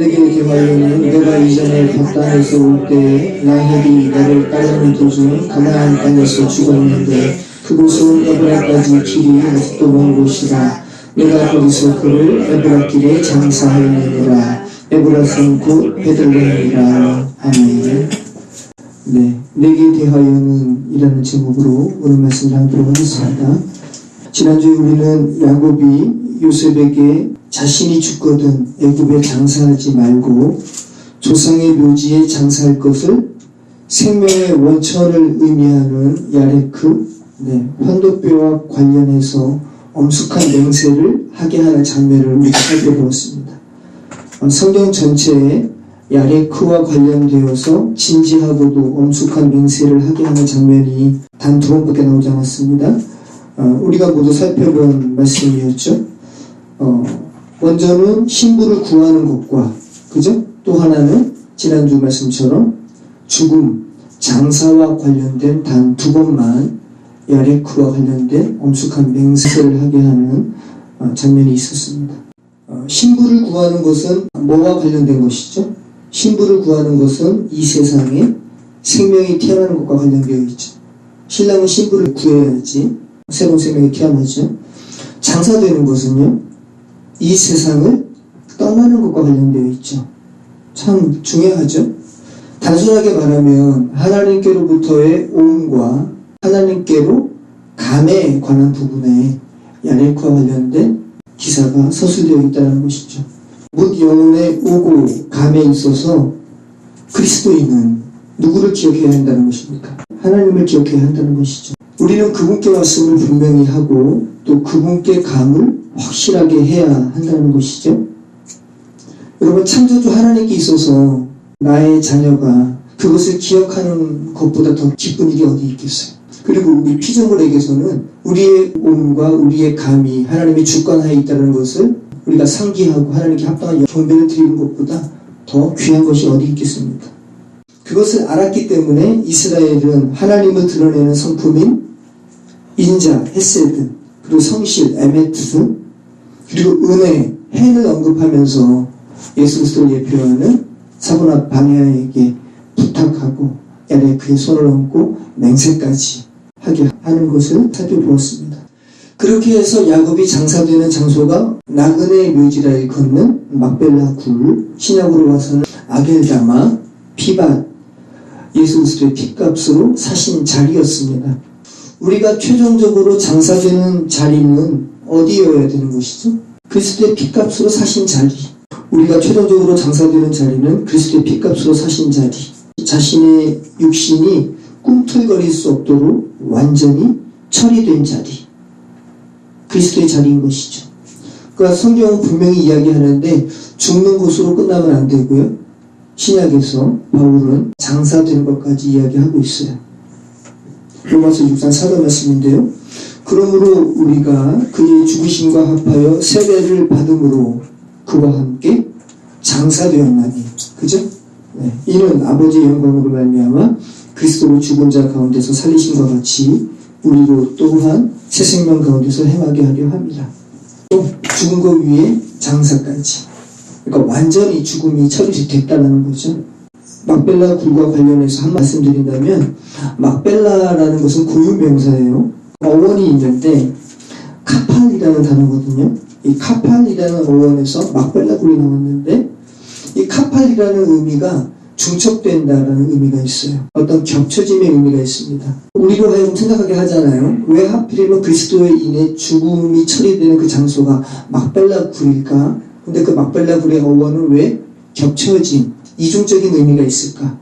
내게 대하여는 내가 이전에 갓단에서 올 때에 라헬이 나를 따르는 도중 가나안 땅에서 죽었는데 그곳은 에브라까지 길이 아직도 먼 곳이라. 내가 거기서 그를 에브라길에 장사하였느니라. 에브라선 곧 베들레헴이라. 아멘. 네, 내게 대하여는 이라는 제목으로 오늘 말씀을 하도록 하겠습니다. 지난주에 우리는 야곱이 요셉에게 자신이 죽거든 애굽에 장사하지 말고 조상의 묘지에 장사할 것을 생명의 원천을 의미하는 야레크, 환도뼈와 관련해서 엄숙한 맹세를 하게 하는 장면을 우리가 살펴보았습니다. 성경 전체에 야레크와 관련되어서 진지하고도 엄숙한 맹세를 하게 하는 장면이 단 2번밖에 나오지 않았습니다. 우리가 모두 살펴본 말씀이었죠. 먼저는 신부를 구하는 것과, 그죠? 또 하나는 지난주 말씀처럼 죽음, 장사와 관련된 단 2번만 야레크와 관련된 엄숙한 맹세를 하게 하는 장면이 있었습니다. 신부를 구하는 것은 뭐와 관련된 것이죠? 신부를 구하는 것은 이 세상에 생명이 태어나는 것과 관련되어 있죠. 신랑은 신부를 구해야지 새로운 생명이 태어나죠. 장사되는 것은요, 이 세상을 떠나는 것과 관련되어 있죠. 참 중요하죠. 단순하게 말하면 하나님께로부터의 오음과 하나님께로 감에 관한 부분에 야레크와 관련된 기사가 서술되어 있다는 것이죠. 묻 영혼의 오고 감에 있어서 그리스도인은 누구를 기억해야 한다는 것입니까? 하나님을 기억해야 한다는 것이죠. 우리는 그분께 왔음을 분명히 하고 또 그분께 감을 확실하게 해야 한다는 것이죠. 여러분, 창조주 하나님께 있어서 나의 자녀가 그것을 기억하는 것보다 더 기쁜 일이 어디 있겠어요. 그리고 우리 피조물에게서는 우리의 몸과 우리의 감이 하나님의 주권하에 있다는 것을 우리가 상기하고 하나님께 합당한 경배를 드리는 것보다 더 귀한 것이 어디 있겠습니까? 그것을 알았기 때문에 이스라엘은 하나님을 드러내는 성품인 인자, 헤세드, 그리고 성실, 에메트, 그리고 은혜, 헨을 언급하면서 예수 그리스도를 예표하는 사고나 바네아에게 부탁하고 야레크의 손을 얹고 맹세까지 하게 하는 것을 살펴보았습니다. 그렇게 해서 야곱이 장사되는 장소가 나그네의 묘지라 일컫는 막벨라 굴, 신약으로 와서는 아겔다마, 피밭, 예수 그리스도의 핏값으로 사신 자리였습니다. 우리가 최종적으로 장사되는 자리는 어디여야 되는 것이죠? 그리스도의 핏값으로 사신 자리. 우리가 최종적으로 장사되는 자리는 그리스도의 핏값으로 사신 자리. 자신의 육신이 꿈틀거릴 수 없도록 완전히 처리된 자리. 그리스도의 자리인 것이죠. 그러니까 성경은 분명히 이야기하는데 죽는 곳으로 끝나면 안 되고요. 신약에서 바울은 장사되는 것까지 이야기하고 있어요. 로마서 6장 4절 말씀인데요. 그러므로 우리가 그의 죽으심과 합하여 세배를 받음으로 그와 함께 장사되었나니, 그죠? 네. 이는 아버지의 영광으로 말미암아 그리스도로 죽은 자 가운데서 살리심과 같이 우리로 또한 새 생명 가운데서 행하게 하려 합니다. 또 죽은 것 위에 장사까지. 그러니까 완전히 죽음이 처리됐다는 거죠. 막벨라 굴과 관련해서 한 말씀 드린다면, 막벨라라는 것은 고유명사예요. 어원이 있는데 카팔이라는 단어거든요. 이 카팔이라는 어원에서 막벨라 굴이 나왔는데, 이 카팔이라는 의미가 중첩된다라는 의미가 있어요. 어떤 겹쳐짐의 의미가 있습니다. 우리로 하여금 생각하게 하잖아요. 왜 하필이면 그리스도에 인해 죽음이 처리되는 그 장소가 막벨라 굴일까? 근데 그 막벨라 굴의 어원은 왜 겹쳐진 이중적인 의미가 있을까?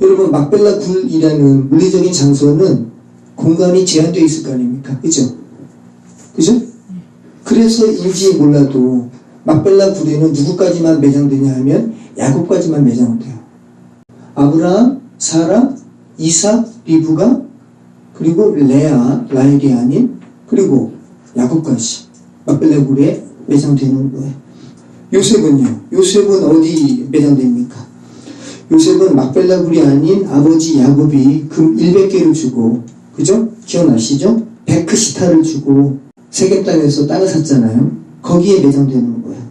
여러분, 막벨라 굴이라는 물리적인 장소는 공간이 제한되어 있을 거 아닙니까? 그죠? 그죠? 그래서인지 몰라도 막벨라 굴에는 누구까지만 매장되냐 하면 야곱까지만 매장돼요. 아브라함, 사라, 이삭, 리브가, 그리고 레아, 라헬이 아닌, 그리고 야곱까지 막벨라 굴에 매장되는 거예요. 요셉은요? 요셉은 어디 매장됩니까? 요셉은 막벨라 굴이 아닌 아버지 야곱이 금 100개를 주고, 그죠? 기억나시죠? 베크시타를 주고 세겜 땅에서 땅을 샀잖아요. 거기에 매장되는 거예요.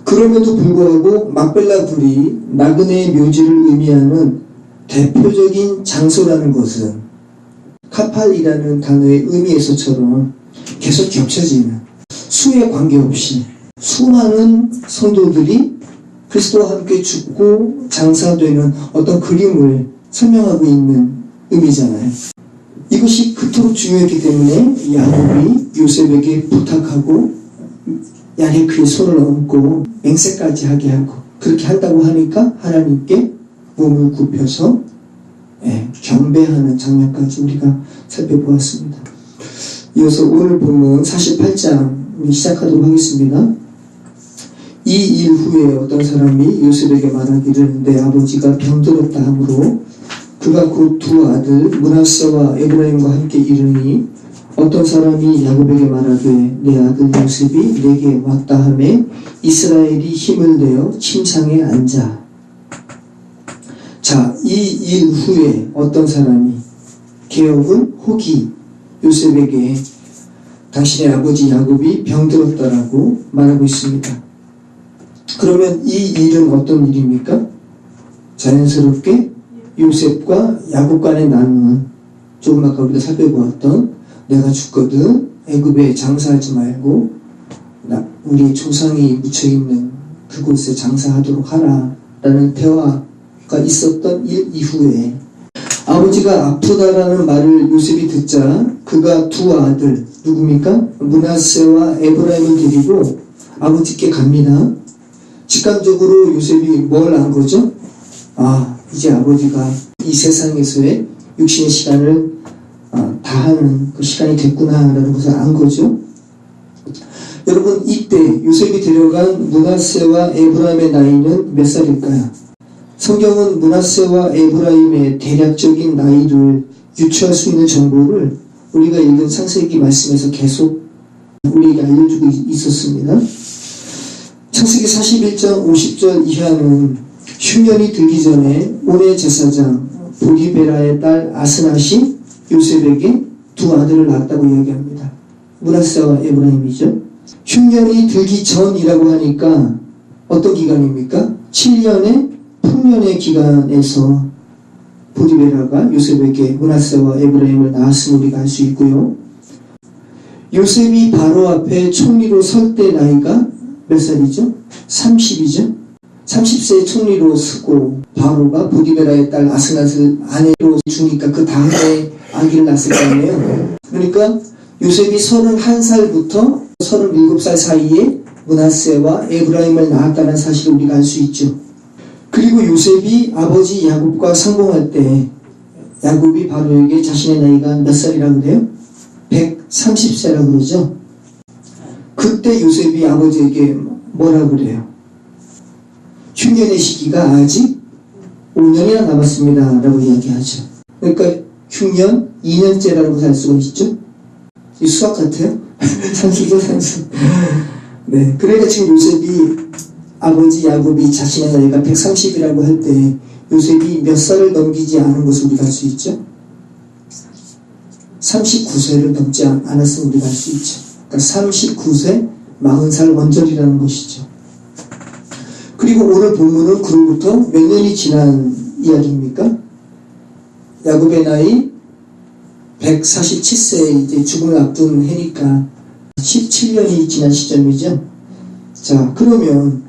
그럼에도 불구하고 막벨라 굴이 나그네의 묘지를 의미하는 대표적인 장소라는 것은 카팔이라는 단어의 의미에서처럼 계속 겹쳐지는, 수에 관계없이 수많은 성도들이 그리스도와 함께 죽고 장사되는 어떤 그림을 설명하고 있는 의미잖아요. 이것이 그토록 중요했기 때문에 야곱이 요셉에게 부탁하고 야레크에 손을 얹고 맹세까지 하게 하고, 그렇게 한다고 하니까 하나님께 몸을 굽혀서 경배하는 장면까지 우리가 살펴보았습니다. 이어서 오늘 본문 48장 시작하도록 하겠습니다. 이 일 후에 어떤 사람이 요셉에게 말하기를 내 아버지가 병들었다 하므로 그가 곧 두 아들 므낫세와 에브라임과 함께 이르니 어떤 사람이 야곱에게 말하되 내 아들 요셉이 내게 왔다 하매 이스라엘이 힘을 내어 침상에 앉아. 자, 이 일 후에 어떤 사람이, 개역은 혹이 요셉에게 당신의 아버지 야곱이 병들었다라고 말하고 있습니다. 그러면 이 일은 어떤 일입니까? 자연스럽게 요셉과 야곱 간의 나눔은 조금 아까 우리가 살펴보았던 내가 죽거든 애굽에 장사하지 말고 우리 조상이 묻혀있는 그곳에 장사하도록 하라 라는 대화가 있었던 일 이후에 아버지가 아프다라는 말을 요셉이 듣자 그가 두 아들 누굽니까? 므낫세와 에브라임을 데리고 아버지께 갑니다. 직감적으로 요셉이 뭘 안 거죠? 이제 아버지가 이 세상에서의 육신의 시간을 다하는 그 시간이 됐구나라는 것을 안 거죠. 여러분, 이때 요셉이 데려간 므낫세와 에브라임의 나이는 몇 살일까요? 성경은 므낫세와 에브라임의 대략적인 나이를 유추할 수 있는 정보를 우리가 읽은 창세기 말씀에서 계속 우리에게 알려주고 있었습니다. 창세기 41장 50절 이하는 흉년이 들기 전에 온의 제사장 보디베라의 딸 아스낫이 요셉에게 두 아들을 낳았다고 이야기합니다. 므낫세와 에브라임이죠. 흉년이 들기 전이라고 하니까 어떤 기간입니까? 7년의 풍년의 기간에서 보디베라가 요셉에게 므낫세와 에브라임을 낳았음을 우리가 알 수 있고요. 요셉이 바로 앞에 총리로 설 때 나이가 몇 살이죠? 30이죠. 30세의 총리로 서고 바로가 보디베라의 딸 아스낫을 아내로 주니까 그 다음에 아기를 낳았을 거 아니에요. 그러니까 요셉이 31살부터 37살 사이에 므낫세와 에브라임을 낳았다는 사실을 우리가 알 수 있죠. 그리고 요셉이 아버지 야곱과 상봉할 때 야곱이 바로에게 자신의 나이가 몇 살이라고 그래요? 130세라고 그러죠. 그때 요셉이 아버지에게 뭐라고 그래요? 흉년의 시기가 아직 5년이나 남았습니다 라고 이야기하죠. 그러니까 흉년 2년째라는 것을 알 수가 있죠. 이 수학 같아요? 산수죠, 산수. 네, 그러니까 지금 요셉이 아버지 야곱이 자신의 나이가 130이라고 할 때 요셉이 몇 살을 넘기지 않은 것을 우리가 알 수 있죠. 39세를 넘지 않았음을 우리가 알 수 있죠. 그러니까 39세 40살 원절이라는 것이죠. 그리고 오늘 본문은 그로부터 몇 년이 지난 이야기입니까? 야곱의 나이 147세에 이제 죽음을 앞둔 해니까 17년이 지난 시점이죠. 자, 그러면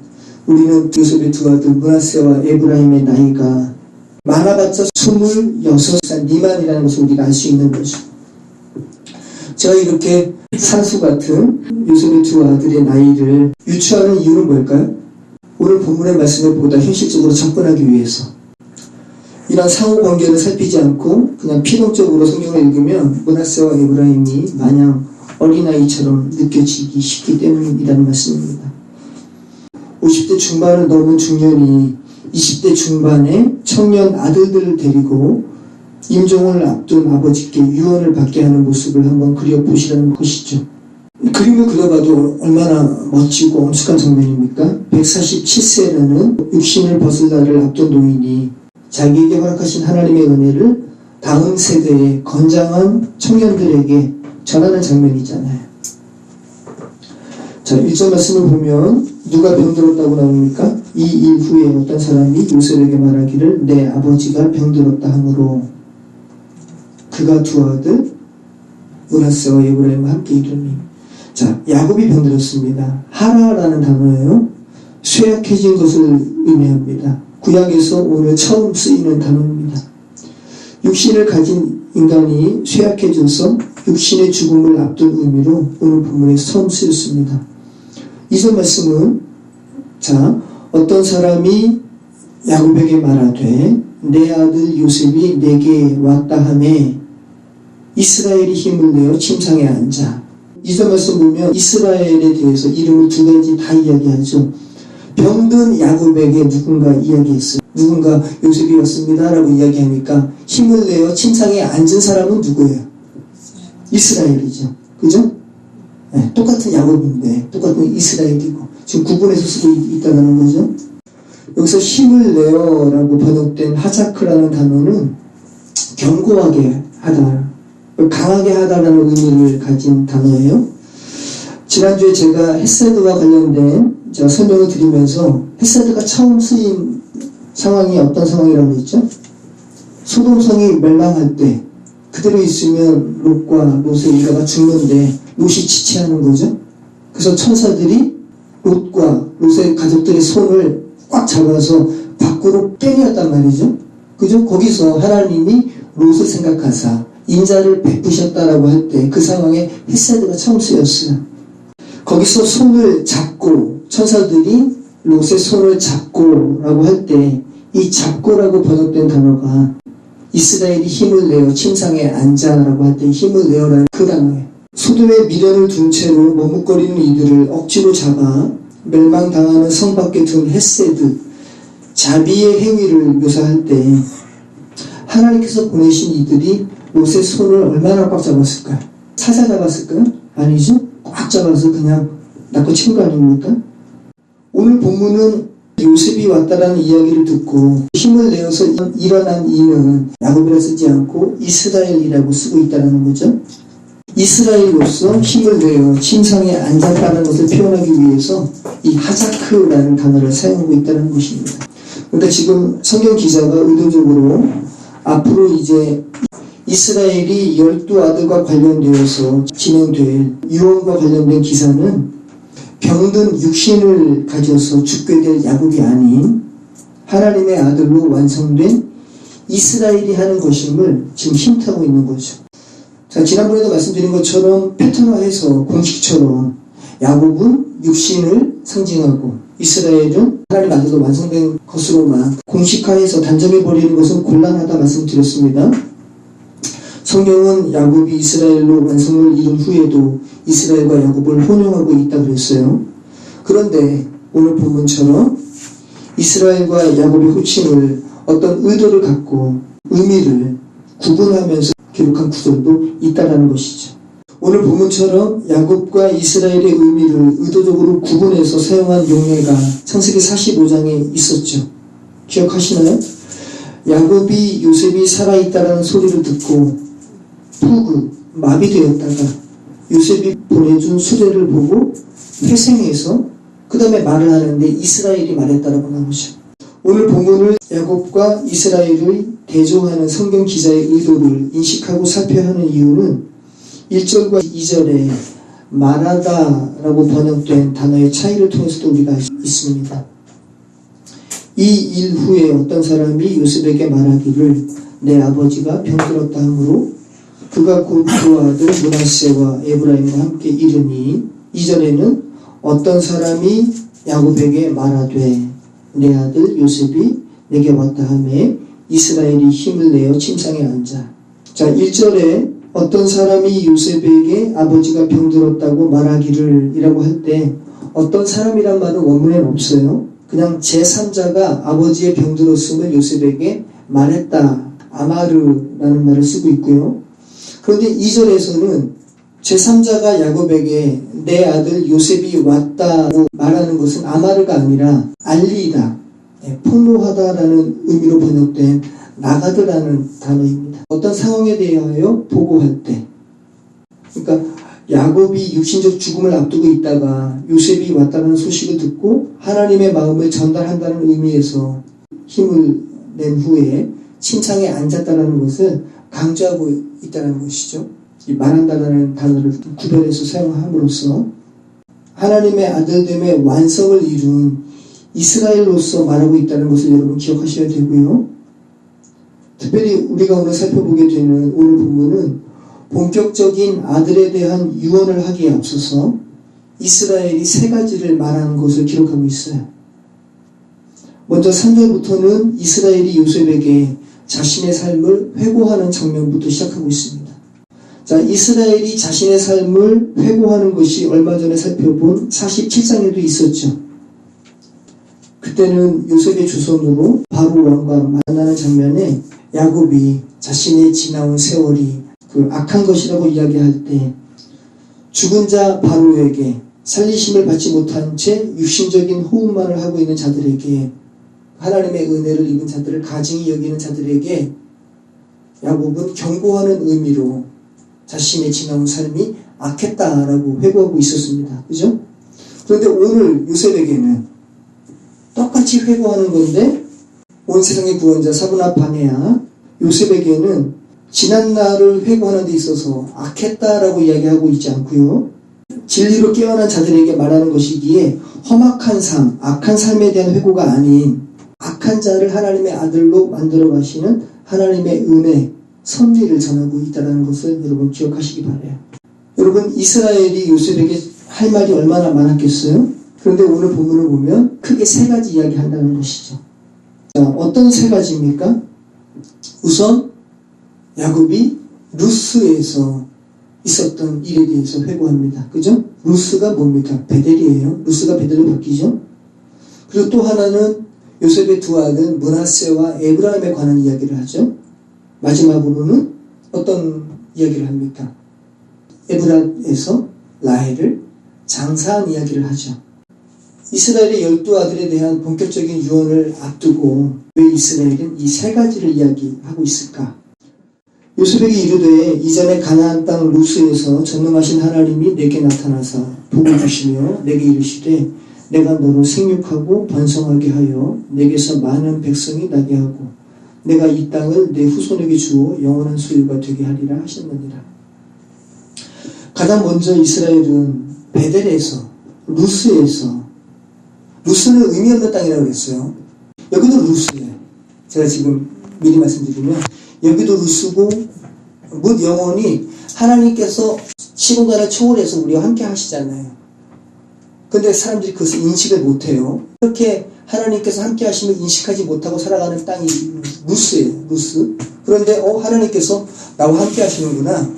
우리는 요셉의 두 아들 므낫세와 에브라임의 나이가 많아봤자 26살 미만이라는 것을 우리가 알 수 있는 거죠. 제가 이렇게 산수 같은 요셉의 두 아들의 나이를 유추하는 이유는 뭘까요? 오늘 본문의 말씀을 보다 현실적으로 접근하기 위해서. 이런 상호관계를 살피지 않고 그냥 필연적으로 성경을 읽으면 므낫세와 에브라임이 마냥 어린아이처럼 느껴지기 쉽기 때문이라는 말씀입니다. 50대 중반을 넘은 중년이 20대 중반에 청년 아들들을 데리고 임종을 앞둔 아버지께 유언을 받게 하는 모습을 한번 그려보시라는 것이죠. 그림을 그려봐도 얼마나 멋지고 엄숙한 장면입니까? 147세라는 육신을 벗을 날을 앞둔 노인이 자기에게 허락하신 하나님의 은혜를 다음 세대의 건장한 청년들에게 전하는 장면이잖아요. 자, 1절 말씀을 보면 누가 병들었다고 나옵니까? 이 일 후에 어떤 사람이 요셉에게 말하기를 내 아버지가 병들었다 하므로 그가 두 아들 므낫세와 에브라임과 함께 이르니. 자, 야곱이 병들었습니다. 하라라는 단어예요. 쇠약해진 것을 의미합니다. 구약에서 오늘 처음 쓰이는 단어입니다. 육신을 가진 인간이 쇠약해져서 육신의 죽음을 앞둔 의미로 오늘 본문에서 처음 쓰였습니다. 이전 말씀은 자, 어떤 사람이 야곱에게 말하되 내 아들 요셉이 내게 왔다 하매 이스라엘이 힘을 내어 침상에 앉아. 이전 말씀 보면 이스라엘에 대해서 이름을 두 가지 다 이야기하죠. 병든 야곱에게 누군가 이야기했어요. 누군가 요셉이 왔습니다 라고 이야기하니까 힘을 내어 침상에 앉은 사람은 누구예요? 이스라엘이죠. 그죠? 네, 똑같은 야곱인데 똑같은 이스라엘이고 지금 구분해서 쓰고 있다는 거죠. 여기서 힘을 내어 라고 번역된 하자크라는 단어는 견고하게 하다, 강하게 하다라는 의미를 가진 단어예요. 지난주에 제가 헤세드와 관련된 설명을 드리면서 헤세드가 처음 쓰인 상황이 어떤 상황이라고 했죠? 소돔성이 멸망할 때 그대로 있으면 롯과 롯의 일가가 죽는데 롯이 지체하는 거죠. 그래서 천사들이 롯과 롯의 가족들의 손을 꽉 잡아서 밖으로 빼내었단 말이죠. 그죠? 거기서 하나님이 롯을 생각하사 인자를 베푸셨다라고 할 때 그 상황에 헤세드가 처음 쓰였어요. 거기서 손을 잡고 천사들이 롯의 손을 잡고 라고 할 때 이 잡고라고 번역된 단어가 이스라엘이 힘을 내어 침상에 앉아라고 할 때 힘을 내어라는 그 단어예요. 소돔에 미련을 둔 채로 머뭇거리는 이들을 억지로 잡아 멸망당하는 성 밖에 둔 헤세드, 자비의 행위를 묘사할 때 하나님께서 보내신 이들이 롯의 손을 얼마나 꽉 잡았을까요? 사자잡았을까요? 아니죠? 꽉 잡아서 그냥 낚고 친 거 아닙니까? 오늘 본문은 요셉이 왔다라는 이야기를 듣고 힘을 내어서 일어난 이는 야곱이라 쓰지 않고 이스라엘이라고 쓰고 있다는 거죠. 이스라엘로서 힘을 내어 침상에 앉았다는 것을 표현하기 위해서 이 하자크라는 단어를 사용하고 있다는 것입니다. 그런데 지금 성경 기자가 의도적으로 앞으로 이제 이스라엘이 12아들과 관련되어서 진행될 유언과 관련된 기사는 병든 육신을 가져서 죽게 될 야곱이 아닌 하나님의 아들로 완성된 이스라엘이 하는 것임을 지금 힌트하고 있는 거죠. 자, 지난번에도 말씀드린 것처럼 패턴화해서 공식처럼 야곱은 육신을 상징하고 이스라엘은 하나님 아들로 완성된 것으로만 공식화해서 단정해버리는 것은 곤란하다 말씀드렸습니다. 성경은 야곱이 이스라엘로 완성을 이룬 후에도 이스라엘과 야곱을 혼용하고 있다고 그랬어요. 그런데 오늘 본문처럼 이스라엘과 야곱의 호칭을 어떤 의도를 갖고 의미를 구분하면서 기록한 구절도 있다는 것이죠. 오늘 본문처럼 야곱과 이스라엘의 의미를 의도적으로 구분해서 사용한 용례가 창세기 45장에 있었죠. 기억하시나요? 야곱이 요셉이 살아있다는 소리를 듣고 마비되었다가 요셉이 보내준 수레를 보고 회생해서 그 다음에 말을 하는데 이스라엘이 말했다라고 나오죠. 오늘 본문을 야곱과 이스라엘을 대조하는 성경 기자의 의도를 인식하고 살펴야 하는 이유는 1절과 2절에 말하다라고 번역된 단어의 차이를 통해서도 우리가 알 수 있습니다. 이 일 후에 어떤 사람이 요셉에게 말하기를 내 아버지가 병들었다 하므로 그가 곧 그 아들 므낫세와 에브라임과 함께 이르니 2절에는 어떤 사람이 야곱에게 말하되 내 아들 요셉이 내게 왔다 하매 이스라엘이 힘을 내어 침상에 앉아. 자, 1절에 어떤 사람이 요셉에게 아버지가 병들었다고 말하기를 이라고 할 때 어떤 사람이란 말은 원문에는 없어요. 그냥 제3자가 아버지의 병들었음을 요셉에게 말했다. 아마르라는 말을 쓰고 있고요. 그런데 2절에서는 제3자가 야곱에게 내 아들 요셉이 왔다고 말하는 것은 아마르가 아니라 알리다, 폭로하다라는 의미로 번역된 나가드라는 단어입니다. 어떤 상황에 대하여 보고할 때, 그러니까 야곱이 육신적 죽음을 앞두고 있다가 요셉이 왔다는 소식을 듣고 하나님의 마음을 전달한다는 의미에서 힘을 낸 후에 침상에 앉았다는 것을 강조하고 있다는 것이죠. 이 말한다는 단어를 구별해서 사용함으로써 하나님의 아들됨의 완성을 이룬 이스라엘로서 말하고 있다는 것을 여러분 기억하셔야 되고요. 특별히 우리가 오늘 살펴보게 되는 오늘 본문은 본격적인 아들에 대한 유언을 하기에 앞서서 이스라엘이 세 가지를 말하는 것을 기록하고 있어요. 먼저 3절부터는 이스라엘이 요셉에게 자신의 삶을 회고하는 장면부터 시작하고 있습니다. 자, 이스라엘이 자신의 삶을 회고하는 것이 얼마 전에 살펴본 47장에도 있었죠. 그때는 요셉의 주선으로 바로 왕과 만나는 장면에 야곱이 자신의 지나온 세월이 그 악한 것이라고 이야기할 때 죽은 자 바로에게 살리심을 받지 못한 채 육신적인 호흡만을 하고 있는 자들에게 하나님의 은혜를 입은 자들을 가증히 여기는 자들에게 야곱은 경고하는 의미로 자신의 지나온 삶이 악했다라고 회고하고 있었습니다. 그죠? 그런데 오늘 요셉에게는 똑같이 회고하는 건데 온 세상의 구원자 사브나 바네아 요셉에게는 지난 날을 회고하는 데 있어서 악했다라고 이야기하고 있지 않고요. 진리로 깨어난 자들에게 말하는 것이기에 험악한 삶, 악한 삶에 대한 회고가 아닌 악한 자를 하나님의 아들로 만들어 가시는 하나님의 은혜, 섭리를 전하고 있다는 것을 여러분 기억하시기 바라요. 여러분 이스라엘이 요셉에게 할 말이 얼마나 많았겠어요? 그런데 오늘 본문을 보면 크게 세 가지 이야기한다는 것이죠. 자, 어떤 세 가지입니까? 우선 야곱이 루스에서 있었던 일에 대해서 회고합니다. 그죠? 루스가 뭡니까? 베델이에요. 루스가 베델로 바뀌죠. 그리고 또 하나는 요셉의 두 아들 므낫세와 에브라임에 관한 이야기를 하죠. 마지막으로는 어떤 이야기를 합니까? 에브라임에서 라헬을 장사한 이야기를 하죠. 이스라엘의 12아들에 대한 본격적인 유언을 앞두고 왜 이스라엘은 이 세 가지를 이야기하고 있을까? 요셉에게 이르되 이전에 가나안 땅 루스에서 전능하신 하나님이 내게 나타나사 복을 주시며 내게 이르시되 내가 너를 생육하고 번성하게 하여 내게서 많은 백성이 나게 하고 내가 이 땅을 내 후손에게 주어 영원한 소유가 되게 하리라 하셨느니라. 가장 먼저 이스라엘은 베델에서 루스에서 루스는 의미 없는 땅이라고 그랬어요. 여기도 루스예요. 제가 지금 미리 말씀드리면 여기도 루스고 묻 영혼이 하나님께서 시공간을 초월해서 우리와 함께 하시잖아요. 근데 사람들이 그것을 인식을 못해요. 그렇게 하나님께서 함께 하심을 인식하지 못하고 살아가는 땅이 루스예요. 루스. 그런데 하나님께서 나와 함께 하시는구나.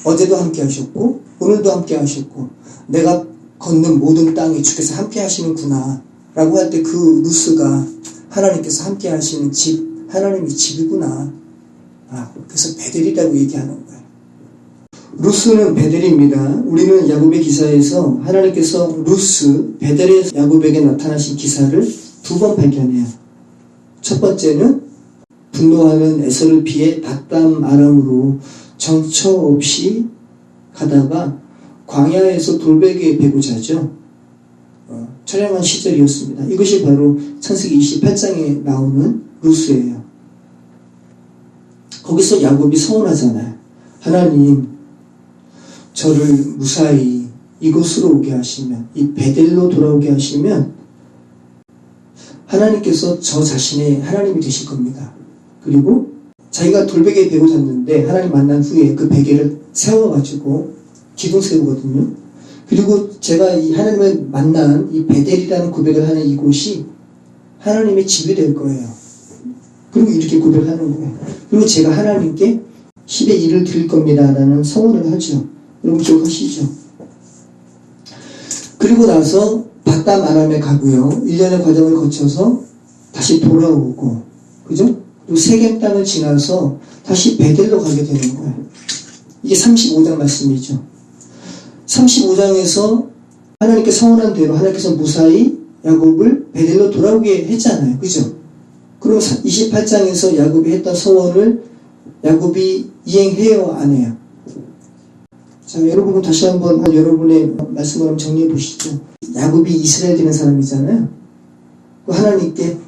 어제도 함께 하셨고 오늘도 함께 하셨고 내가 걷는 모든 땅에 주께서 함께 하시는구나 라고 할 때 그 루스가 하나님께서 함께 하시는 집, 하나님의 집이구나. 그래서 베델이라고 얘기하는 거예요. 루스는 베델입니다. 우리는 야곱의 기사에서 하나님께서 루스, 베델의 야곱에게 나타나신 기사를 두 번 발견해요. 첫 번째는 분노하는 에서를 피해 닷담 아람으로 정처 없이 가다가 광야에서 돌베개에 베고 자죠. 처량한 시절이었습니다. 이것이 바로 창세기 28장에 나오는 루스예요. 거기서 야곱이 서운하잖아요. 하나님, 저를 무사히 이곳으로 오게 하시면, 이 베델로 돌아오게 하시면 하나님께서 저 자신의 하나님이 되실 겁니다. 그리고 자기가 돌베개에 베고 잤는데 하나님 만난 후에 그 베개를 세워가지고 기둥 세우거든요. 그리고 제가 이 하나님을 만난 이 베델이라는 고백을 하는 이곳이 하나님의 집이 될 거예요. 그리고 이렇게 고백하는 거예요. 그리고 제가 하나님께 10의 1을 드릴 겁니다 라는 서원을 하죠. 여러분 기억하시죠? 그리고 나서 닷담 아람에 가고요. 1년의 과정을 거쳐서 다시 돌아오고, 그죠? 그리고 세겜 땅을 지나서 다시 베델로 가게 되는 거예요. 이게 35장 말씀이죠. 35장에서 하나님께 서원한 대로 하나님께서 무사히 야곱을 베델로 돌아오게 했잖아요. 그죠? 그럼 28장에서 야곱이 했던 서원을 야곱이 이행해요, 안 해요? 자, 여러분 다시 한번 여러분의 말씀을 한번 정리해 보시죠. 야곱이 이스라엘 되는 사람이잖아요. 하나님께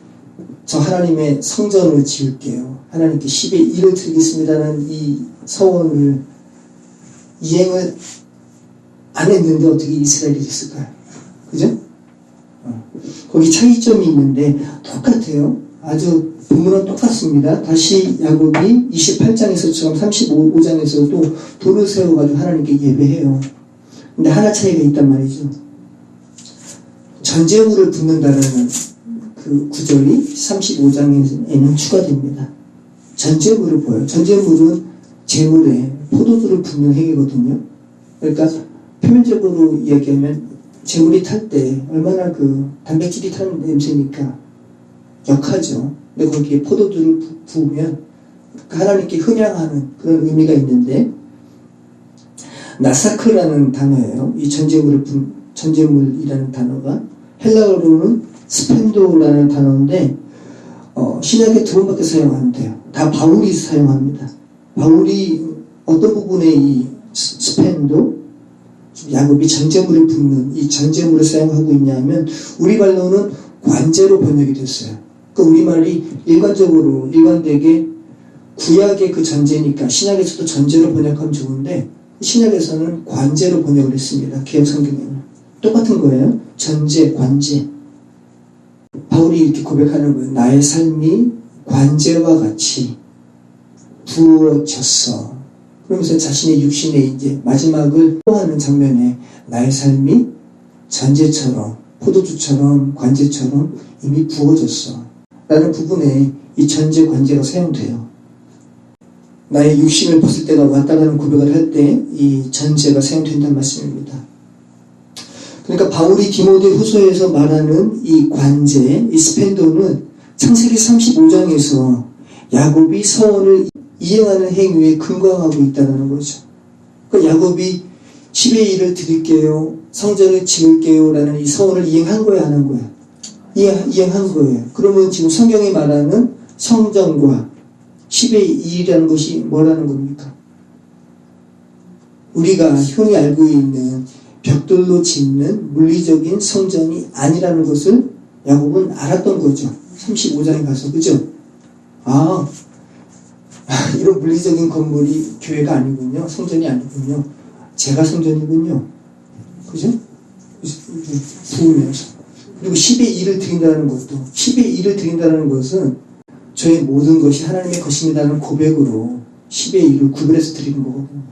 저 하나님의 성전을 지을게요. 하나님께 10의 1을 드리겠습니다라는 이 서원을 이행을 안 했는데 어떻게 이스라엘이 됐을까요? 그죠? 거기 차이점이 있는데 똑같아요. 아주 본문은 똑같습니다. 다시 야곱이 28장에서처럼 35장에서도 돌을 세워가지고 하나님께 예배해요. 근데 하나 차이가 있단 말이죠. 전제물을 붓는다는 그 구절이 35장에는 추가됩니다. 전제물을 보여요. 전제물은 제물에 포도주를 붓는 행위거든요. 그러니까 표면적으로 얘기하면 제물이 탈 때 얼마나 그 단백질이 타는 냄새니까 역하죠. 근데 거기에 포도주를 부으면 하나님께 헌양하는 그런 의미가 있는데, 나사크라는 단어예요. 이 전제물이라는 단어가 헬라어로는 스펜도라는 단어인데 신약에 2번밖에 사용 안 돼요. 다 바울이 사용합니다. 바울이 어떤 부분에 이 스펜도 야곱이 전제물을 붓는 이 전제물을 사용하고 있냐면 우리 말로는 관제로 번역이 됐어요. 그 우리말이 일관되게 구약의 그 전제니까 신약에서도 전제로 번역하면 좋은데 신약에서는 관제로 번역을 했습니다. 개역 성경에는 똑같은 거예요. 전제, 관제. 바울이 이렇게 고백하는 거예요. 나의 삶이 관제와 같이 부어졌어. 그러면서 자신의 육신의 이제 마지막을 포하는 장면에 나의 삶이 전제처럼 포도주처럼 관제처럼 이미 부어졌어 라는 부분에 이 전제 관제가 사용돼요. 나의 육신을 벗을 때가 왔다라는 고백을 할 때 이 전제가 사용된다는 말씀입니다. 그러니까 바울이 디모데 후서에서 말하는 이 관제, 이 스펜도는 창세기 35장에서 야곱이 서원을 이행하는 행위에 근거하고 있다는 거죠. 그러니까 야곱이 10의 1을 드릴게요, 성전을 지을게요 라는 이 서원을 이행한 거야, 안 한 거야? 이행한 거예요. 그러면 지금 성경이 말하는 성전과 10의 2라는 것이 뭐라는 겁니까? 우리가 흔히 알고 있는 벽돌로 짓는 물리적인 성전이 아니라는 것을 야곱은 알았던 거죠. 35장에 가서. 그죠? 이런 물리적인 건물이 교회가 아니군요. 성전이 아니군요. 제가 성전이군요. 그죠? 부으면서. 그리고 10의 1을 드린다는 것도, 10의 1을 드린다는 것은 저의 모든 것이 하나님의 것입니다라는 고백으로 10의 1을 구별해서 드리는 거거든요.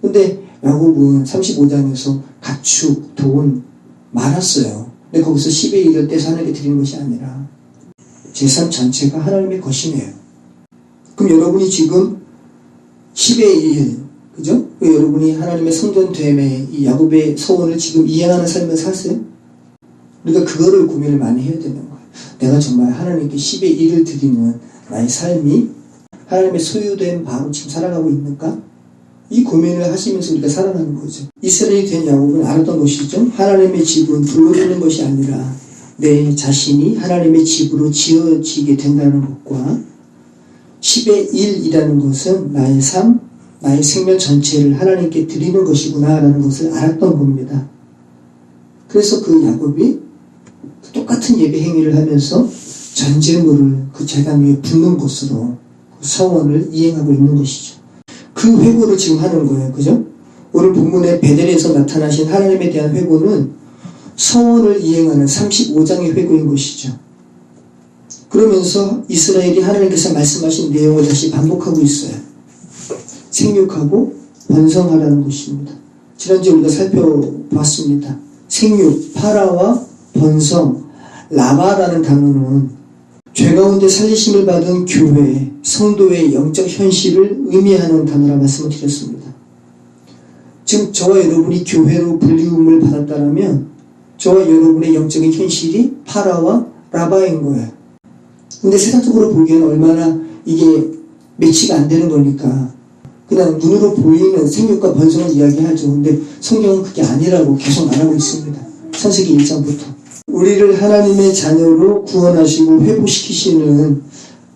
근데 야곱은 35장에서 가축, 돈 많았어요. 근데 거기서 10의 1을 떼서 하나님께 드리는 것이 아니라 재산 전체가 하나님의 것이네요. 그럼 여러분이 지금 10의 1, 그죠? 여러분이 하나님의 성전됨에 이 야곱의 서원을 지금 이행하는 삶을 사세요? 우리가 그거를 고민을 많이 해야 되는 거예요. 내가 정말 하나님께 10의 1을 드리는 나의 삶이 하나님의 소유된 바로 지금 살아가고 있는가? 이 고민을 하시면서 우리가 살아가는 거죠. 이스라엘이 된 야곱은 알았던 것이죠. 하나님의 집은 불러드는 것이 아니라 내 자신이 하나님의 집으로 지어지게 된다는 것과 10의 1이라는 것은 나의 삶, 나의 생명 전체를 하나님께 드리는 것이구나 라는 것을 알았던 겁니다. 그래서 그 야곱이 똑같은 예배 행위를 하면서 전제물을 그 제단 위에 붓는 것으로 그 서원을 이행하고 있는 것이죠. 그 회고를 지금 하는 거예요. 그죠? 오늘 본문의 베델에서 나타나신 하나님에 대한 회고는 서원을 이행하는 35장의 회고인 것이죠. 그러면서 이스라엘이 하나님께서 말씀하신 내용을 다시 반복하고 있어요. 생육하고 번성하라는 것입니다. 지난주에 우리가 살펴봤습니다. 생육, 파라와 번성, 라바라는 단어는 죄 가운데 살리심을 받은 교회, 성도의 영적 현실을 의미하는 단어라 말씀을 드렸습니다. 지금 저와 여러분이 교회로 불리움을 받았다면 저와 여러분의 영적인 현실이 파라와 라바인 거예요. 근데 세상적으로 보기에는 얼마나 이게 매치가 안 되는 거니까 그냥 눈으로 보이는 생육과 번성을 이야기하죠. 근데 성경은 그게 아니라고 계속 말하고 있습니다. 창세기 1장부터. 우리를 하나님의 자녀로 구원하시고 회복시키시는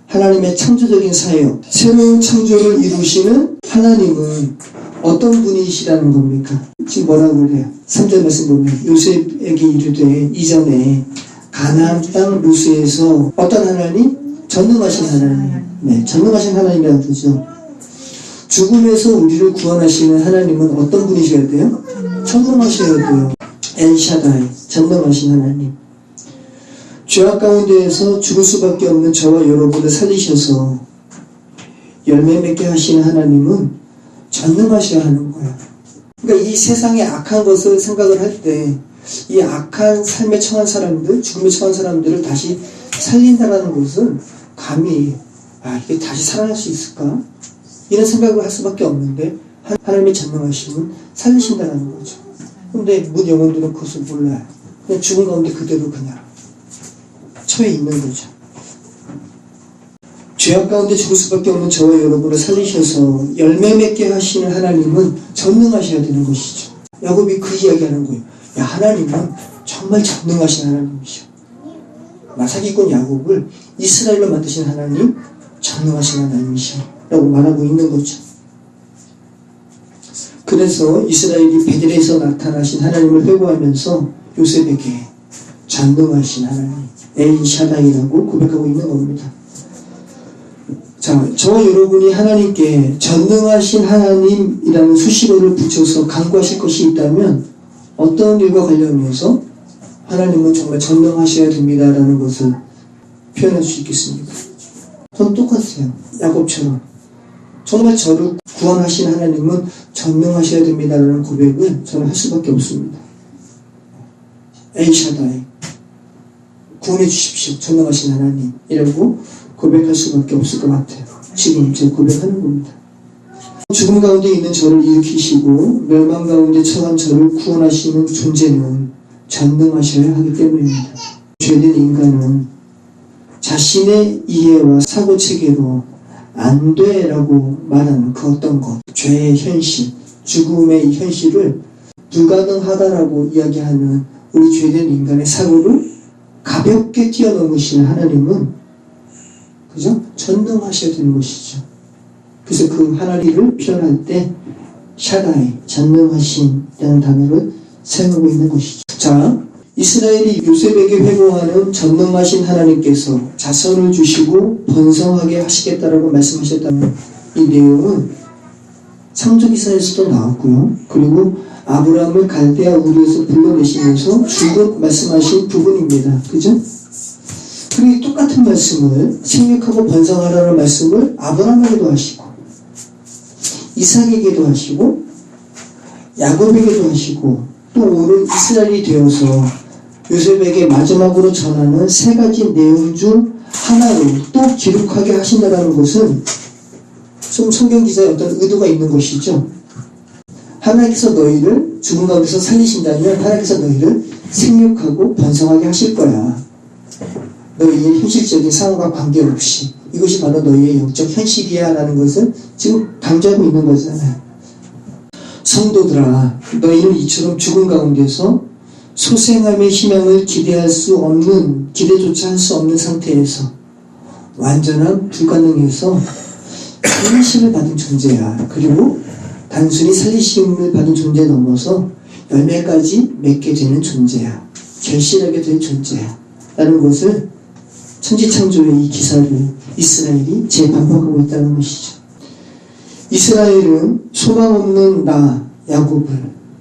하나님의 창조적인 사역, 새로운 창조를 이루시는 하나님은 어떤 분이시라는 겁니까? 지금 뭐라고 그래요? 3절 말씀 보면 요셉에게 이르되 이전에 가나안 땅 루스에서 어떤 하나님? 전능하신 하나님. 네, 전능하신 하나님이라고 그러죠. 죽음에서 우리를 구원하시는 하나님은 어떤 분이셔야 돼요? 전능하셔야 돼요. 엘샤다이, 전능하신 하나님. 죄악 가운데에서 죽을 수밖에 없는 저와 여러분을 살리셔서 열매 맺게 하시는 하나님은 전능하셔야 하는 거예요. 그러니까 이 세상의 악한 것을 생각을 할 때 이 악한 삶에 처한 사람들, 죽음에 처한 사람들을 다시 살린다는 것은 감히 이게 다시 살아날 수 있을까? 이런 생각을 할 수밖에 없는데 하나님의 전능하심은 살리신다는 거죠. 근데 문 영혼들은 그것을 몰라요. 그냥 죽은 가운데 그대로 그냥 처해 있는 거죠. 죄악 가운데 죽을 수밖에 없는 저와 여러분을 살리셔서 열매 맺게 하시는 하나님은 전능하셔야 되는 것이죠. 야곱이 그 이야기하는 거예요. 야, 하나님은 정말 전능하신 하나님이셔. 사기꾼 야곱을 이스라엘로 만드신 하나님, 전능하신 하나님이셔 라고 말하고 있는 거죠. 그래서 이스라엘이 베델에서 나타나신 하나님을 회고하면서 요셉에게 전능하신 하나님, 엘샤다이라고 고백하고 있는 겁니다. 자, 저와 여러분이 하나님께 전능하신 하나님이라는 수식어를 붙여서 간구하실 것이 있다면 어떤 일과 관련해서 하나님은 정말 전능하셔야 됩니다라는 것을 표현할 수 있겠습니다. 전 똑같아요. 야곱처럼 정말 저를 구원하신 하나님은 전능하셔야 됩니다라는 고백을 저는 할 수밖에 없습니다. 엘샤다이, 구원해 주십시오. 전능하신 하나님이라고 고백할 수밖에 없을 것 같아요. 지금 제가 고백하는 겁니다. 죽음 가운데 있는 저를 일으키시고 멸망 가운데 처한 저를 구원하시는 존재는 전능하셔야 하기 때문입니다. 죄된 인간은 자신의 이해와 사고체계로 안 돼라고 말하는 그 어떤 것, 죄의 현실, 죽음의 현실을 불가능하다라고 이야기하는 우리 죄된 인간의 사고를 가볍게 뛰어넘으시는 하나님은 그죠? 전능하셔야 되는 것이죠. 그래서 그 하나님을 표현할 때 샤다이, 전능하신이라는 단어를 사용하고 있는 것이죠. 자, 이스라엘이 요셉에게 회고하는 전능하신 하나님께서 자손을 주시고 번성하게 하시겠다라고 말씀하셨다는 이 내용은 창조기사에서도 나왔고요. 그리고 아브라함을 갈대아 우르에서 불러내시면서 줄곧 말씀하신 부분입니다. 그죠? 그리고 똑같은 말씀을 생육하고 번성하라는 말씀을 아브라함에게도 하시고 이삭에게도 하시고 야곱에게도 하시고 또 오늘 이스라엘이 되어서 요셉에게 마지막으로 전하는 세 가지 내용 중 하나로 또 기록하게 하신다는 것은 좀 성경 기사에 어떤 의도가 있는 것이죠. 하나님께서 너희를 죽은 가운데서 살리신다면 하나님께서 너희를 생육하고 번성하게 하실 거야. 너희의 현실적인 상황과 관계없이 이것이 바로 너희의 영적 현실이야 라는 것을 지금 강조하고 있는 거잖아요. 성도들아, 너희는 이처럼 죽은 가운데서 소생함의 희망을 기대할 수 없는, 기대조차 할 수 없는 상태에서 완전한 불가능해서 살리심을 받은 존재야. 그리고 단순히 살리심을 받은 존재 넘어서 열매까지 맺게 되는 존재야. 결실하게 될 존재야. 라는 것을 천지창조의 이 기사를 이스라엘이 재반복하고 있다는 것이죠. 이스라엘은 소망 없는 나 야곱을,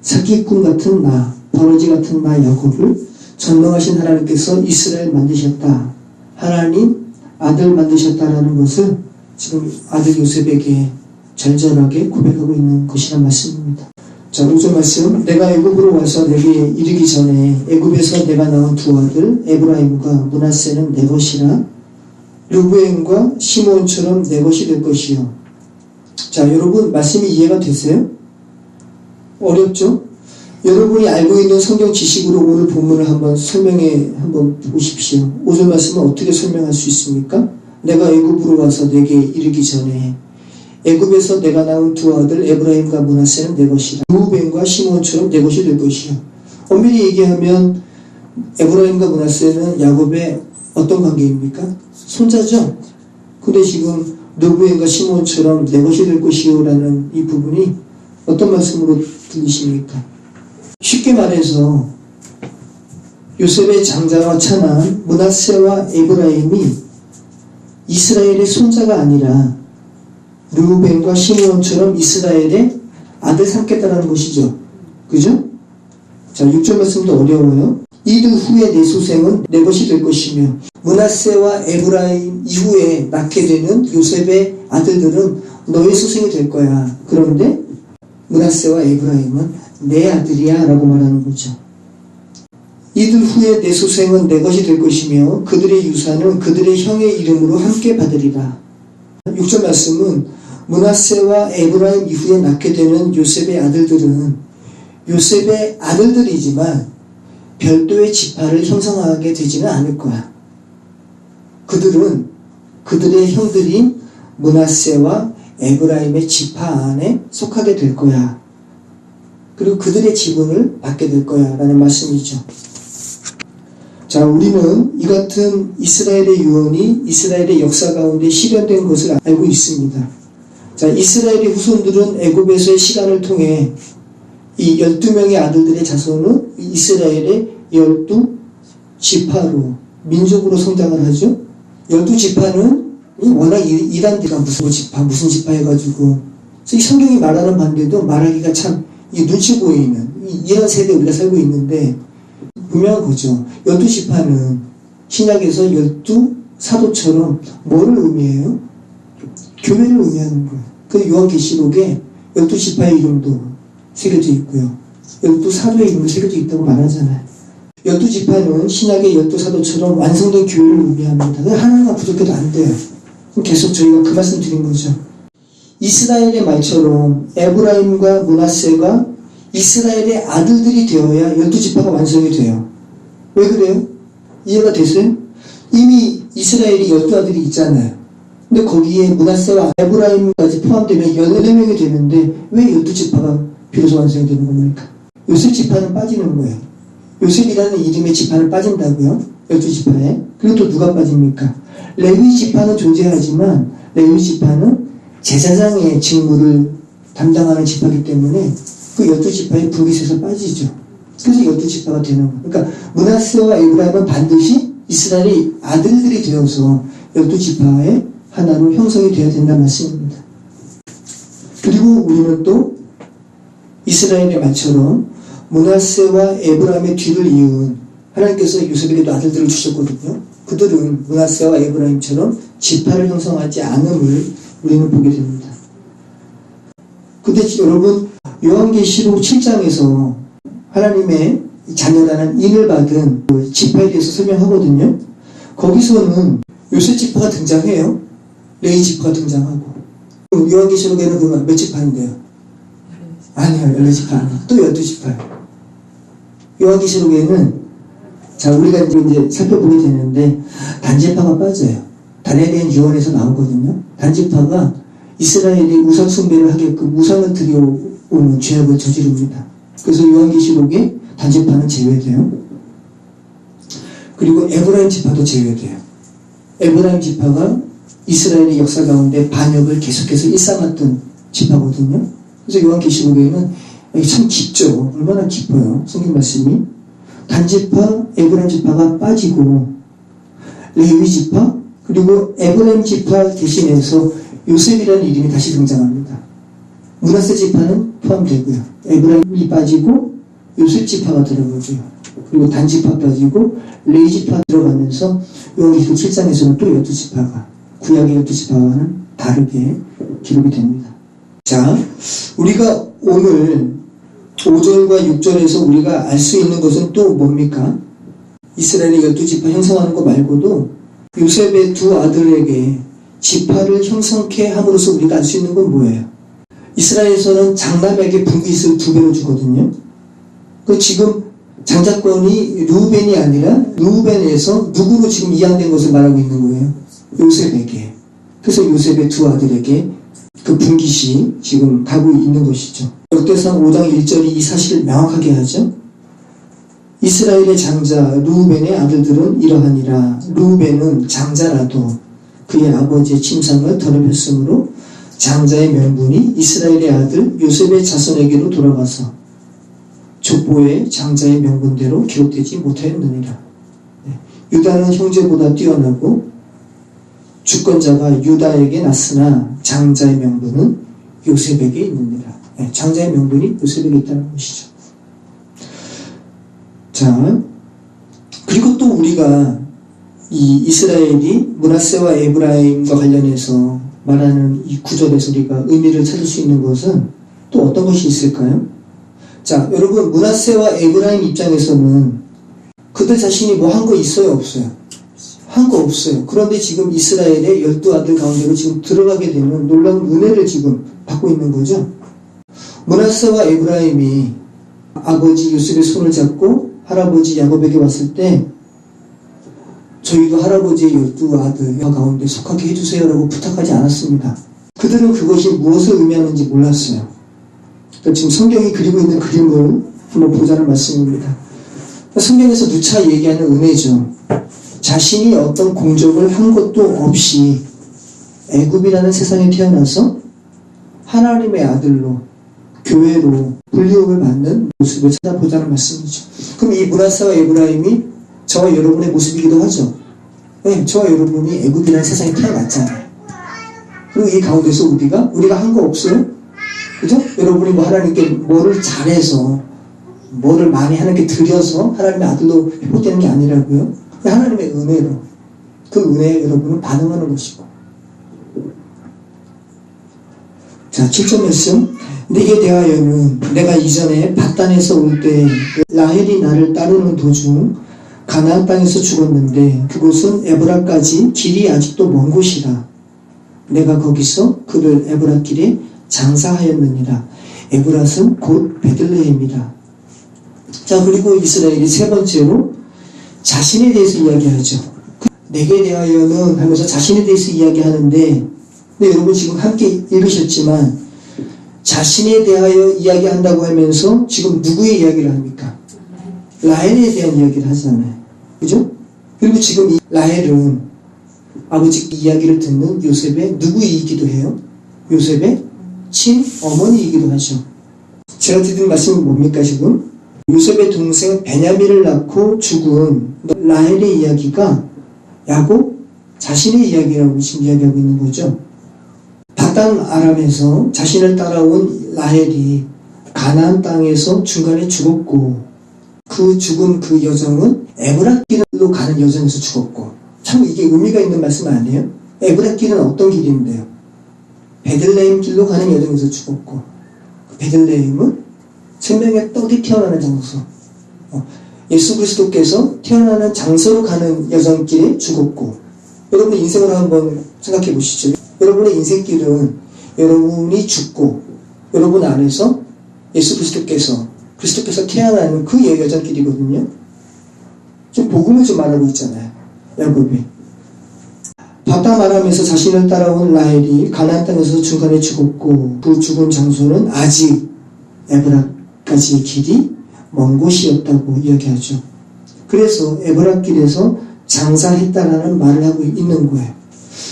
사기꾼 같은 나, 버러지 같은 나 야곱을 전능하신 하나님께서 이스라엘 만드셨다. 하나님 아들 만드셨다라는 것을 지금 아들 요셉에게 절절하게 고백하고 있는 것이란 말씀입니다. 자, 5절 말씀. 내가 애굽으로 와서 내게 이르기 전에 애굽에서 내가 낳은 두 아들 에브라임과 므낫세는 내 것이라 르브엔과 시므온처럼 내 것이 될 것이요. 자, 여러분 말씀이 이해가 되세요? 어렵죠? 여러분이 알고 있는 성경 지식으로 오늘 본문을 한번 한번 보십시오. 5절 말씀은 어떻게 설명할 수 있습니까? 내가 애굽으로 와서 내게 이르기 전에 애굽에서 내가 낳은 두 아들 에브라임과 므낫세는 내 것이라 르우벤과 시므온처럼 내 것이 될 것이요. 엄밀히 얘기하면 에브라임과 므낫세는 야곱의 어떤 관계입니까? 손자죠. 근데 지금 르우벤과 시므온처럼 내 것이 될 것이요 라는 이 부분이 어떤 말씀으로 들리십니까? 쉽게 말해서 요셉의 장자와 차남 므낫세와 에브라임이 이스라엘의 손자가 아니라 르우벤과 시므온처럼 이스라엘의 아들 삼겠다라는 것이죠. 그죠? 자, 6절 말씀도 어려워요. 이들 후에 내 소생은 내 것이 될 것이며 므낫세와 에브라임 이후에 낳게 되는 요셉의 아들들은 너의 소생이 될 거야. 그런데 므낫세와 에브라임은 내 아들이야 라고 말하는 거죠. 이들 후에 내 소생은 내 것이 될 것이며 그들의 유산은 그들의 형의 이름으로 함께 받으리라. 6절 말씀은 므낫세와 에브라임 이후에 낳게 되는 요셉의 아들들은 요셉의 아들들이지만 별도의 지파를 형성하게 되지는 않을 거야. 그들은 그들의 형들인 므낫세와 에브라임의 지파 안에 속하게 될 거야. 그리고 그들의 지분을 받게 될 거야 라는 말씀이죠. 자, 우리는 이 같은 이스라엘의 유언이 이스라엘의 역사 가운데 실현된 것을 알고 있습니다. 자, 이스라엘의 후손들은 애굽에서의 시간을 통해 이 12명의 아들들의 자손은 이스라엘의 12지파로 민족으로 성장을 하죠. 12지파는 워낙 이단들가 무슨 지파 해가지고 그래서 이 성경이 말하는 반대도 말하기가 참 눈치 보이는 이런 세대에 우리가 살고 있는데 분명한 거죠. 12지파는 신약에서 12사도처럼 뭐를 의미해요? 교회를 의미하는 거예요. 그 요한계시록에 12지파의 이름도 새겨져 있고요. 12사도의 이름도 새겨져 있다고 말하잖아요. 12지파는 신약의 12사도처럼 완성된 교회를 의미합니다. 하나가 부족해도 안 돼요. 계속 저희가 그 말씀 드린 거죠. 이스라엘의 말처럼 에브라임과 므낫세가 이스라엘의 아들들이 되어야 12지파가 완성이 돼요. 왜 그래요? 이해가 되세요? 이미 이스라엘이 12아들이 있잖아요. 근데 거기에 므낫세와 에브라임까지 포함되면 14명이 되는데 왜 12지파가 비로소 완성이 되는 겁니까? 요셉 지파는 빠지는 거예요. 요셉이라는 이름의 지파는 빠진다고요? 12지파에. 그리고 또 누가 빠집니까? 레위 지파는 존재하지만 레위 지파는 제사장의 직무를 담당하는 지파이기 때문에 그 12지파의 분깃에서 빠지죠. 그래서 12지파가 되는 거예요. 그러니까 므낫세와 에브라임은 반드시 이스라엘의 아들들이 되어서 12지파의 하나로 형성이 되어야 된다는 말씀입니다. 그리고 우리는 또 이스라엘의 말처럼 므낫세와 에브라임의 뒤를 이은 하나님께서 요셉에게도 아들들을 주셨거든요. 그들은 므낫세와 에브라임처럼 지파를 형성하지 않음을 우리는 보게 됩니다. 근데 여러분 요한계시록 7장에서 하나님의 자녀라는 인을 받은 그 지파에 대해서 설명하거든요. 거기서는 요셉 지파가 등장해요. 레위 지파가 등장하고. 요한계시록에는 그러면 몇 지파인데요? 아니요, 14지파 아니에요. 또 12지파예요. 요한계시록에는 자, 우리가 이제 살펴보게 되는데 단지파가 빠져요. 단에 대한 유언에서 나오거든요. 단지파가 이스라엘이 우상 숭배를 하게끔 우상을 들여오는 죄악을 저지릅니다. 그래서 요한계시록에 단지파는 제외돼요. 그리고 에브라임 지파도 제외돼요. 에브라임 지파가 이스라엘의 역사 가운데 반역을 계속해서 일삼았던 지파거든요. 그래서 요한계시록에는 참 깊죠. 얼마나 깊어요. 성경 말씀이. 단지파, 에브라임 지파가 빠지고 레위 지파, 그리고 에브라임 지파 대신해서 요셉이라는 이름이 다시 등장합니다. 므낫세 지파는 포함되고요. 에브라임이 빠지고 요셉 지파가 들어가고요. 그리고 단지파 빠지고 레위 지파 들어가면서 요한계시록 7장에서는 또 12지파가 구약의 12지파와는 다르게 기록이 됩니다. 자, 우리가 오늘 5절과 6절에서 우리가 알 수 있는 것은 또 뭡니까? 이스라엘의 12지파 형성하는 것 말고도 요셉의 두 아들에게 지파를 형성케 함으로써 우리가 알 수 있는 건 뭐예요? 이스라엘에서는 장남에게 분깃을 2배로 주거든요. 그 지금 장자권이 르우벤이 아니라 르우벤에서 누구로 지금 이양된 것을 말하고 있는 거예요? 요셉에게. 그래서 요셉의 두 아들에게 그 분깃이 지금 가고 있는 것이죠. 역대상 5장 1절이 이 사실을 명확하게 하죠. 이스라엘의 장자 르우벤의 아들들은 이러하니라. 르우벤은 장자라도 그의 아버지의 침상을 더럽혔으므로 장자의 명분이 이스라엘의 아들 요셉의 자손에게로 돌아가서 족보의 장자의 명분대로 기록되지 못하였느니라. 유다는 형제보다 뛰어나고 주권자가 유다에게 났으나 장자의 명분은 요셉에게 있느니라. 장자의 명분이 요셉에게 있다는 것이죠. 자, 그리고 또 우리가 이 이스라엘이 므낫세와 에브라임과 관련해서 말하는 이 구절에서 우리가 의미를 찾을 수 있는 것은 또 어떤 것이 있을까요? 자, 여러분, 므낫세와 에브라임 입장에서는 그들 자신이 뭐 한 거 있어요, 없어요? 한 거 없어요. 그런데 지금 이스라엘의 12아들 가운데로 지금 들어가게 되는 놀라운 은혜를 지금 받고 있는 거죠. 므낫세와 에브라임이 아버지 요셉의 손을 잡고 할아버지 야곱에게 왔을 때 저희도 할아버지의 12아들 가운데 속하게 해주세요라고 부탁하지 않았습니다. 그들은 그것이 무엇을 의미하는지 몰랐어요. 그러니까 지금 성경이 그리고 있는 그림을 한번 보자는 말씀입니다. 성경에서 누차 얘기하는 은혜죠. 자신이 어떤 공적을 한 것도 없이 애굽이라는 세상에 태어나서 하나님의 아들로 교회로 불리움을 받는 모습을 찾아보자는 말씀이죠. 그럼 이 므낫세와 에브라임이 저와 여러분의 모습이기도 하죠. 네, 저와 여러분이 애굽이라는 세상에 태어났잖아요. 그리고 이 가운데서 우리가 한 거 없어요? 그죠? 여러분이 뭐 하나님께 뭐를 잘해서 뭐를 많이 하나님께 드려서 하나님의 아들로 회복되는 게 아니라고요. 하나님의 은혜로 그 은혜에 여러분은 반응하는 것이고. 자, 7절 말씀. 내게 대하여는 내가 이전에 밧단에서 올 때 라헬이 나를 따르는 도중 가나안 땅에서 죽었는데 그곳은 에브라까지 길이 아직도 먼 곳이라. 내가 거기서 그를 에브라길에 장사하였느니라. 에브랏은 곧 베들레헴이라. 자, 그리고 이스라엘이 세 번째로 자신에 대해서 이야기하죠. 내게 대하여는 하면서 자신에 대해서 이야기하는데, 근데 여러분 지금 함께 읽으셨지만 자신에 대하여 이야기한다고 하면서 지금 누구의 이야기를 합니까? 라헬에 대한 이야기를 하잖아요. 그죠? 그리고 지금 이 라헬은 아버지 이야기를 듣는 요셉의 누구이기도 해요? 요셉의 친어머니이기도 하죠. 제가 드린 말씀은 뭡니까 지금? 요셉의 동생 베냐민을 낳고 죽은 라헬의 이야기가 야곱 자신의 이야기라고 지금 이야기하고 있는 거죠. 밧단 아람에서 자신을 따라온 라헬이 가나안 땅에서 중간에 죽었고 그 죽은 그 여정은 에브랏 길로 가는 여정에서 죽었고, 참 이게 의미가 있는 말씀 아니에요? 에브랏 길은 어떤 길인데요? 베들레헴 길로 가는 여정에서 죽었고, 베들레헴은 생명의 떡이 태어나는 장소, 예수 그리스도께서 태어나는 장소로 가는 여정길에 죽었고. 여러분의 인생을 한번 생각해 보시죠. 여러분의 인생길은 여러분이 죽고 여러분 안에서 예수 그리스도께서 태어나는 그 여정길이거든요. 지금 복음을 좀 말하고 있잖아요, 야곱이. 밧단 아람에서 자신을 따라온 라헬이 가나안 땅에서 중간에 죽었고 그 죽은 장소는 아직 에브랏까지의 길이 먼 곳이었다고 이야기하죠. 그래서 에브랏 길에서 장사했다라는 말을 하고 있는 거예요.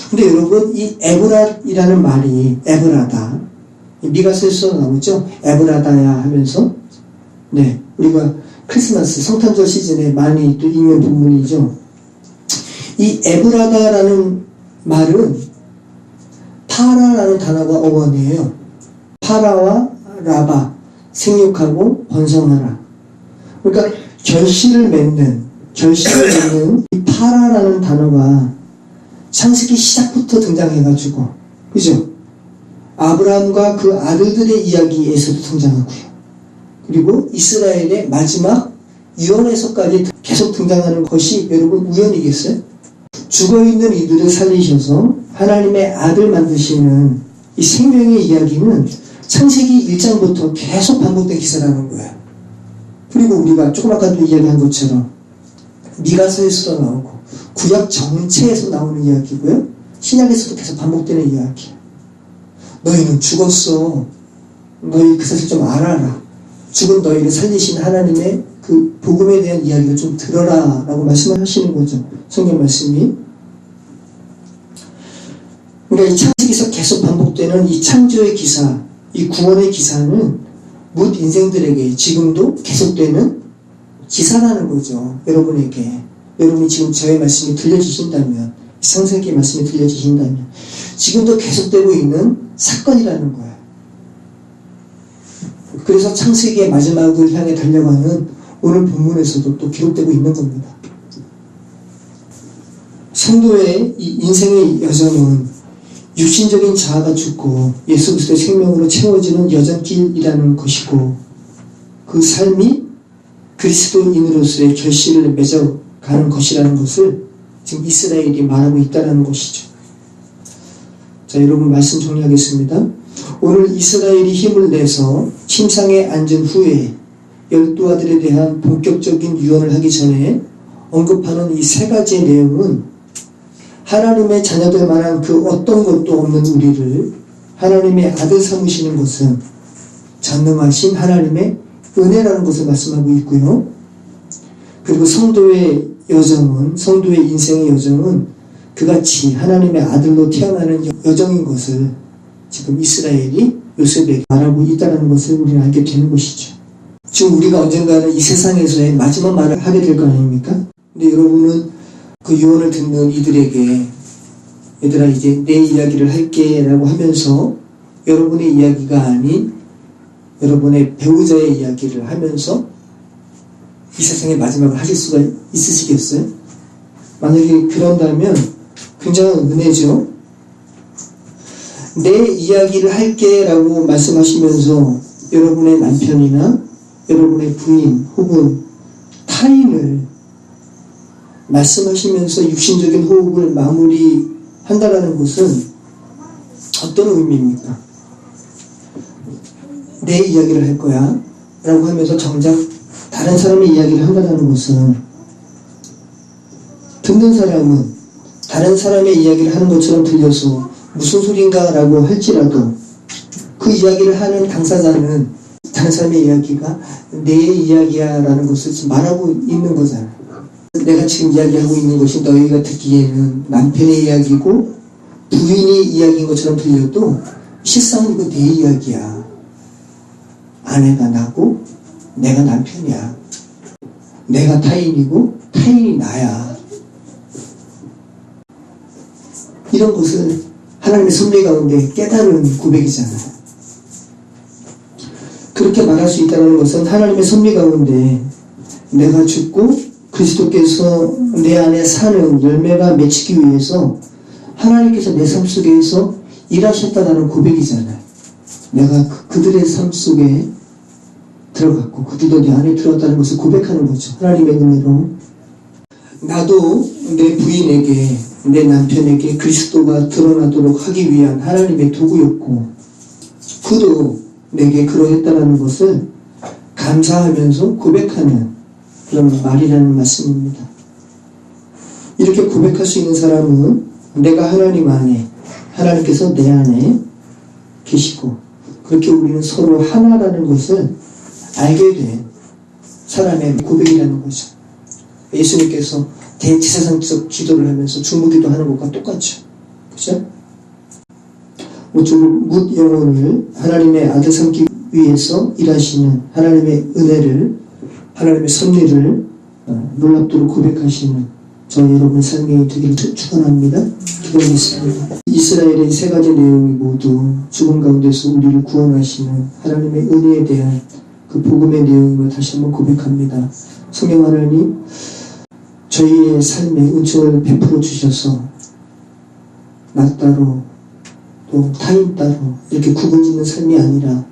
근데 여러분, 이 에브랏이라는 말이 에브라다, 미가서에서 나오죠. 에브라다야 하면서, 네, 우리가 크리스마스 성탄절 시즌에 많이 또 읽는 본문이죠. 이 에브라다라는 말은 파라라는 단어가 어원이에요. 파라와 라바, 생육하고 번성하라. 그러니까 결실을 맺는 이 파라라는 단어가 창세기 시작부터 등장해가지고, 그죠? 아브라함과 그 아들들의 이야기에서도 등장하고요. 그리고 이스라엘의 마지막 유언에서까지 계속 등장하는 것이 여러분 우연이겠어요? 죽어있는 이들을 살리셔서 하나님의 아들 만드시는 이 생명의 이야기는 창세기 1장부터 계속 반복된 기사라는 거예요. 그리고 우리가 조금 아까도 이야기한 것처럼 미가서에서도 나오고 구약 전체에서 나오는 이야기고요. 신약에서도 계속 반복되는 이야기. 너희는 죽었어. 너희 그 사실 좀 알아라. 죽은 너희를 살리신 하나님의 그 복음에 대한 이야기를 좀 들어라 라고 말씀을 하시는 거죠. 성경 말씀이. 그러니까 이 창세기에서 계속 반복되는 이 창조의 기사, 이 구원의 기사는 뭇 인생들에게 지금도 계속되는 기사라는 거죠. 여러분에게. 여러분이 지금 저의 말씀이 들려지신다면, 창세기의 말씀이 들려지신다면 지금도 계속되고 있는 사건이라는 거예요. 그래서 창세기의 마지막을 향해 달려가는 오늘 본문에서도 또 기록되고 있는 겁니다. 성도의 이 인생의 여정은 육신적인 자아가 죽고 예수 그리스도의 생명으로 채워지는 여정길이라는 것이고, 그 삶이 그리스도인으로서의 결실을 맺어가는 것이라는 것을 지금 이스라엘이 말하고 있다는 것이죠. 자, 여러분 말씀 정리하겠습니다. 오늘 이스라엘이 힘을 내서 침상에 앉은 후에 12아들에 대한 본격적인 유언을 하기 전에 언급하는 이 세 가지의 내용은 하나님의 자녀될 만한 그 어떤 것도 없는 우리를 하나님의 아들 삼으시는 것은 전능하신 하나님의 은혜라는 것을 말씀하고 있고요. 그리고 성도의 여정은, 성도의 인생의 여정은 그같이 하나님의 아들로 태어나는 여정인 것을 지금 이스라엘이 요셉에게 말하고 있다는 것을 우리는 알게 되는 것이죠. 지금 우리가 언젠가는 이 세상에서의 마지막 말을 하게 될 거 아닙니까? 근데 여러분은 그 유언을 듣는 이들에게 얘들아 이제 내 이야기를 할게 라고 하면서 여러분의 이야기가 아닌 여러분의 배우자의 이야기를 하면서 이 세상의 마지막을 하실 수가 있으시겠어요? 만약에 그런다면 굉장한 은혜죠. 내 이야기를 할게 라고 말씀하시면서 여러분의 남편이나 여러분의 부인 혹은 타인을 말씀하시면서 육신적인 호흡을 마무리한다라는 것은 어떤 의미입니까? 내 이야기를 할 거야 라고 하면서 정작 다른 사람의 이야기를 한다는 것은 듣는 사람은 다른 사람의 이야기를 하는 것처럼 들려서 무슨 소린가 라고 할지라도 그 이야기를 하는 당사자는 다른 사람의 이야기가 내 이야기야 라는 것을 지금 말하고 있는 거잖아요. 내가 지금 이야기하고 있는 것이 너희가 듣기에는 남편의 이야기고 부인의 이야기인 것처럼 들려도 실상은 이거 내 이야기야. 아내가 나고 내가 남편이야. 내가 타인이고 타인이 나야. 이런 것을 하나님의 섭리 가운데 깨달은 고백이잖아요. 그렇게 말할 수 있다는 것은 하나님의 섭리 가운데 내가 죽고 그리스도께서 내 안에 사는 열매가 맺히기 위해서 하나님께서 내 삶 속에서 일하셨다는 고백이잖아요. 내가 그들의 삶 속에 들어갔고 그들도 내 안에 들어갔다는 것을 고백하는 거죠. 하나님의 은혜로. 나도 내 부인에게 내 남편에게 그리스도가 드러나도록 하기 위한 하나님의 도구였고 그도 내게 그러했다는 것을 감사하면서 고백하는 그런 말이라는 말씀입니다. 이렇게 고백할 수 있는 사람은 내가 하나님 안에, 하나님께서 내 안에 계시고 그렇게 우리는 서로 하나라는 것을 알게 된 사람의 고백이라는 거죠. 예수님께서 대제사장적 기도를 하면서 중보기도 하는 것과 똑같죠. 그죠? 뭇 영혼을 하나님의 아들 삼기 위해서 일하시는 하나님의 은혜를, 하나님의 섭리를 놀랍도록 고백하시는 저 여러분 삶이 되기를 축원합니다. 기도하겠습니다. 이스라엘의 세 가지 내용이 모두 죽음 가운데서 우리를 구원하시는 하나님의 은혜에 대한 그 복음의 내용임을 다시 한번 고백합니다. 성령 하나님, 저희의 삶에 은총을 베풀어 주셔서 나 따로 또 타인 따로 이렇게 구분짓는 삶이 아니라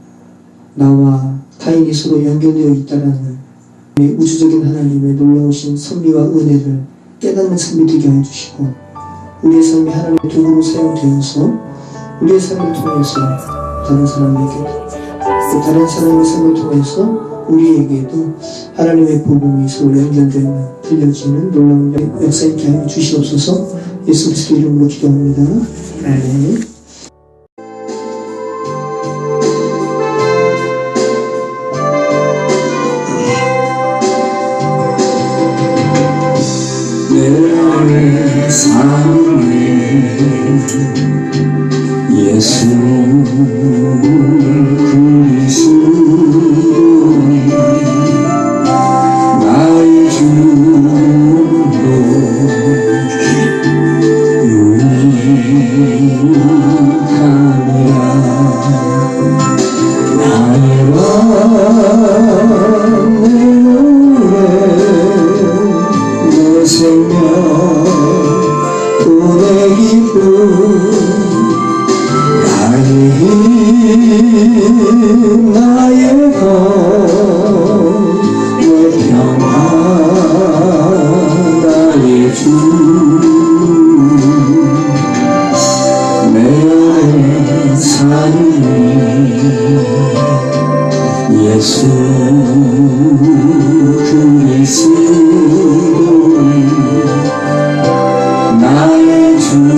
나와 타인이 서로 연결되어 있다라는 우주적인 하나님의 놀라우신 섭리와 은혜를 깨닫는 삶이 되게 해주시고 우리의 삶이 하나님의 도구로 사용되어서 우리의 삶을 통해서 다른 사람에게도 또 다른 사람의 삶을 통해서 우리에게도 하나님의 복음이 서로 연결되는 들려지는 놀라운 역사 있게 하여 주시옵소서. 예수 그리스도 이름으로 기도합니다. 아멘. 내 삶에 예수 그리스도 나의 주로 유익함이라. 나의 왕 내 노래 내 생명 또 내 기쁨 나의 힘 나의 것 내 평화 나의 주 내 안에 사는 예수 그리스도 나의 주도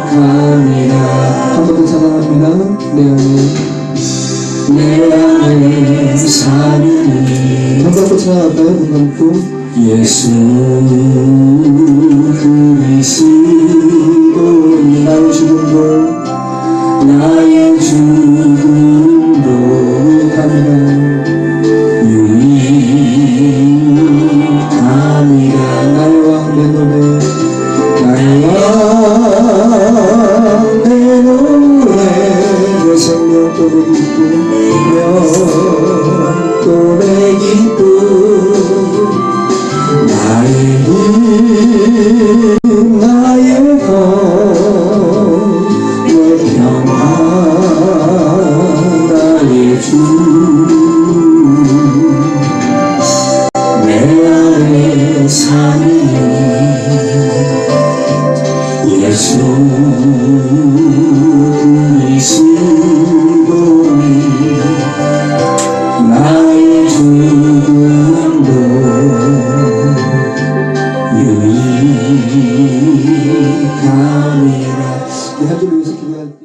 유익함이라. 한 번 더 찬양합니다. 내 안에 사는 눈 감고 찬양할까요? 눈 감고. 예수 그리스도 나의 죽음도 나의 죽음도 유익함이라. 나의 왕 내 노래 나의 왕 내 노래 내 생명 또 내 기쁨 또 내 기쁨 나의 힘 나의 것 내 평화 나의 주 내 안에 사는 예수 그리스도 나의 죽음도 유익함이라. 한 줄 위해서 기도할 때